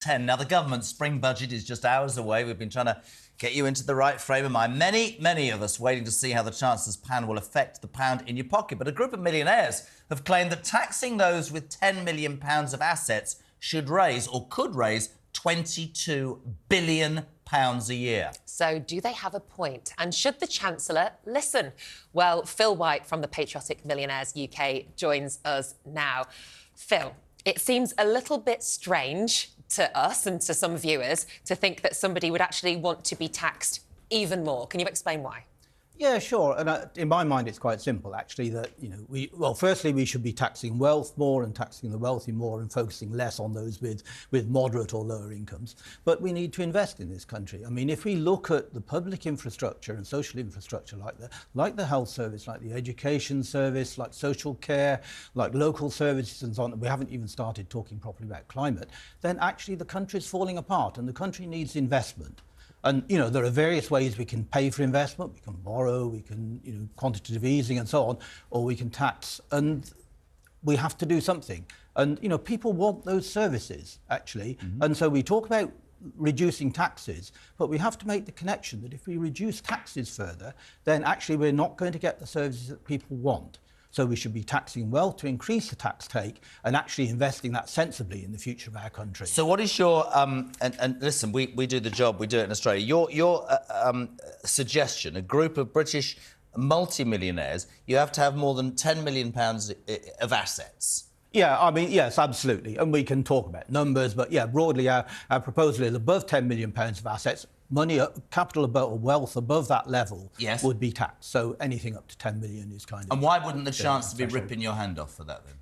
10. Now, the government's spring budget is just hours away. We've been trying to get you into the right frame of mind. Many of us waiting to see how the Chancellor's plan will affect the pound in your pocket. But a group of millionaires have claimed that taxing those with £10 million of assets should raise, or could raise, £22 billion a year. So do they have a point? And should the Chancellor listen? Well, Phil White from the Patriotic Millionaires UK joins us now. Phil, it seems a little bit strange to us and to some viewers to think that somebody would actually want to be taxed even more. Can you explain why? Yeah, sure. And in my mind, it's quite simple, actually, that, firstly, we should be taxing wealth more and taxing the wealthy more and focusing less on those with moderate or lower incomes. But we need to invest in this country. I mean, if we look at the public infrastructure and social infrastructure like the health service, like the education service, like social care, like local services and so on, we haven't even started talking properly about climate, then actually the country is falling apart and the country needs investment. And, there are various ways we can pay for investment. We can borrow, we can, quantitative easing and so on, or we can tax. And we have to do something. And, people want those services, actually. Mm-hmm. And so we talk about reducing taxes, but we have to make the connection that if we reduce taxes further, then actually we're not going to get the services that people want. So we should be taxing wealth to increase the tax take and actually investing that sensibly in the future of our country. So what is your... and listen, we do the job, we do it in Australia. Your suggestion, a group of British multi-millionaires, you have to have more than £10 million of assets. Yeah, I mean, yes, absolutely. And we can talk about numbers, but, yeah, broadly, our proposal is above £10 million of assets. Money, capital or wealth above that level would be taxed. So anything up to 10 million is kind of... And why wouldn't the Chancellor be ripping your hand off for that, then?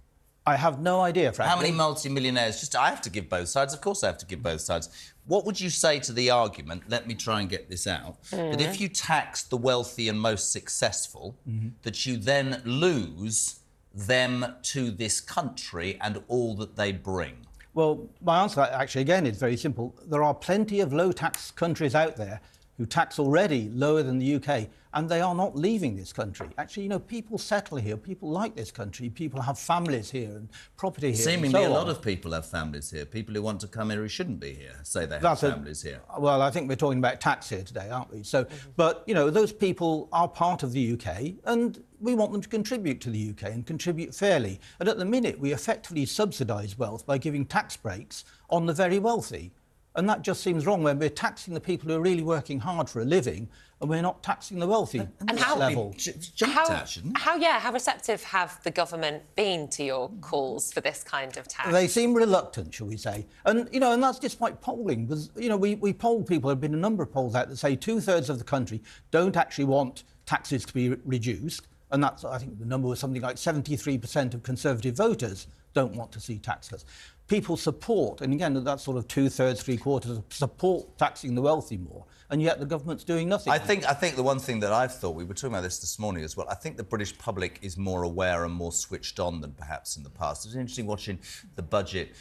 I have no idea, frankly. How many multi-millionaires? I have to give both sides. Of course I have to give both sides. What would you say to the argument, let me try and get this out, that if you tax the wealthy and most successful, that you then lose them to this country and all that they bring? Well, my answer, actually, again, is very simple. There are plenty of low-tax countries out there who tax already lower than the UK, and they are not leaving this country. Actually, people settle here. People like this country. People have families here and property here. Seemingly a lot of people have families here. People who want to come here who shouldn't be here say they have families here. Well, I think we're talking about tax here today, aren't we? So, but, those people are part of the UK, and we want them to contribute to the UK and contribute fairly. And at the minute, we effectively subsidise wealth by giving tax breaks on the very wealthy. And that just seems wrong when we're taxing the people who are really working hard for a living and we're not taxing the wealthy and how level. How receptive have the government been to your calls for this kind of tax? They seem reluctant, shall we say. And, and that's despite polling. Because, we polled people. There have been a number of polls out that say 2/3 of the country don't actually want taxes to be reduced. And that's, I think the number was something like 73% of Conservative voters don't want to see tax cuts. People support, and again, that's sort of 2/3, 3/4, support taxing the wealthy more, and yet the government's doing nothing. I think the one thing that I've thought, we were talking about this morning as well, I think the British public is more aware and more switched on than perhaps in the past. It was interesting watching the budget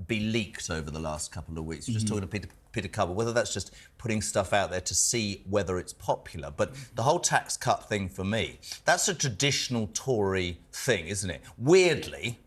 be leaked over the last couple of weeks. Just talking to Peter Cobble, whether that's just putting stuff out there to see whether it's popular. But the whole tax cut thing, for me, that's a traditional Tory thing, isn't it? Weirdly,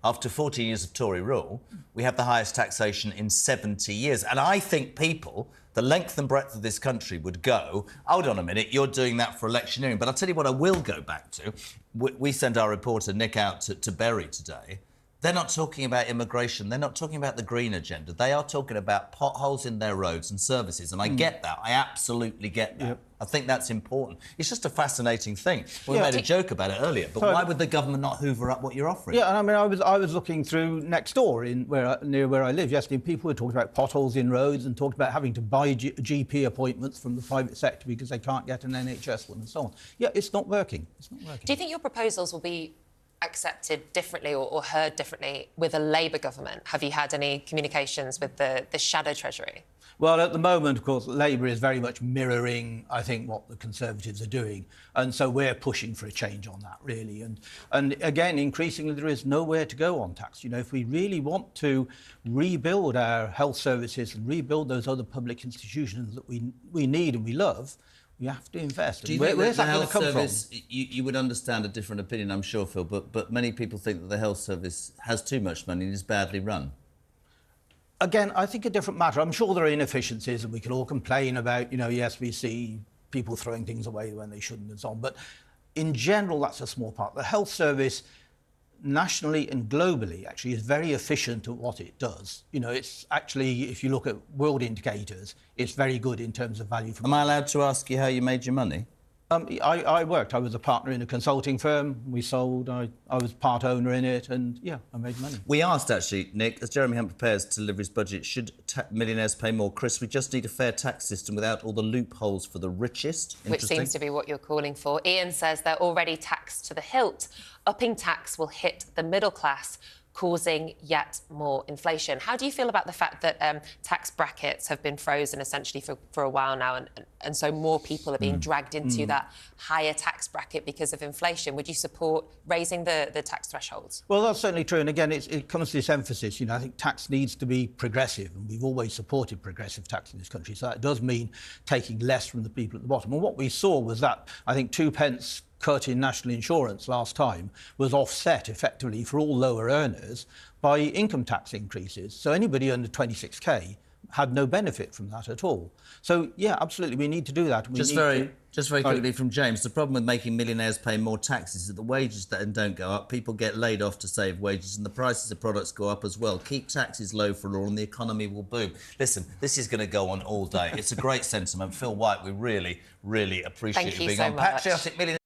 after 14 years of Tory rule, we have the highest taxation in 70 years. And I think people, the length and breadth of this country, would go, hold on a minute, you're doing that for electioneering. But I'll tell you what I will go back to. We sent our reporter Nick out to Bury today. They're not talking about immigration. They're not talking about the green agenda. They are talking about potholes in their roads and services. And I get that. I absolutely get that. Yep. I think that's important. It's just a fascinating thing. We made a joke about it earlier, but why would the government not hoover up what you're offering? Yeah, and I mean, I was looking through next door near where I live yesterday, and people were talking about potholes in roads and talking about having to buy GP appointments from the private sector because they can't get an NHS one and so on. Yeah, it's not working. It's not working. Do you think your proposals will be accepted differently or heard differently with a Labour government? Have you had any communications with the shadow Treasury? Well, at the moment, of course, Labour is very much mirroring, I think, what the Conservatives are doing. And so we're pushing for a change on that, really. And again, increasingly, there is nowhere to go on tax. If we really want to rebuild our health services and rebuild those other public institutions that we need and we love, we have to invest. Do you think that the health service, you would understand a different opinion, I'm sure, Phil, but many people think that the health service has too much money and is badly run? Again, I think a different matter. I'm sure there are inefficiencies and we can all complain about, yes, we see people throwing things away when they shouldn't and so on. But in general, that's a small part. The health service, nationally and globally, actually is very efficient at what it does. It's actually, if you look at world indicators, it's very good in terms of value for money. Am I allowed to ask you how you made your money? I was a partner in a consulting firm. We sold, I was part owner in it, and yeah, I made money. We asked, actually, Nick, as Jeremy Hunt prepares to deliver his budget, should millionaires pay more? Chris, we just need a fair tax system without all the loopholes for the richest. Which seems to be what you're calling for. Ian says they're already taxed to the hilt. Upping tax will hit the middle class, causing yet more inflation. How do you feel about the fact that tax brackets have been frozen essentially for a while now, and so more people are being dragged into that higher tax bracket because of inflation? Would you support raising the tax thresholds? Well, that's certainly true. And again, it comes to this emphasis. I think tax needs to be progressive, and we've always supported progressive tax in this country. So that does mean taking less from the people at the bottom. And what we saw was that, I think, 2p cut in national insurance last time was offset effectively for all lower earners by income tax increases. So anybody under 26k had no benefit from that at all. So yeah, absolutely, we need to do that. Just very quickly from James, the problem with making millionaires pay more taxes is that the wages don't go up, people get laid off to save wages, and the prices of products go up as well. Keep taxes low for all and the economy will boom. Listen, this is going to go on all day. It's a great sentiment. Phil White, we really, really appreciate you being on. Patriotic millionaires.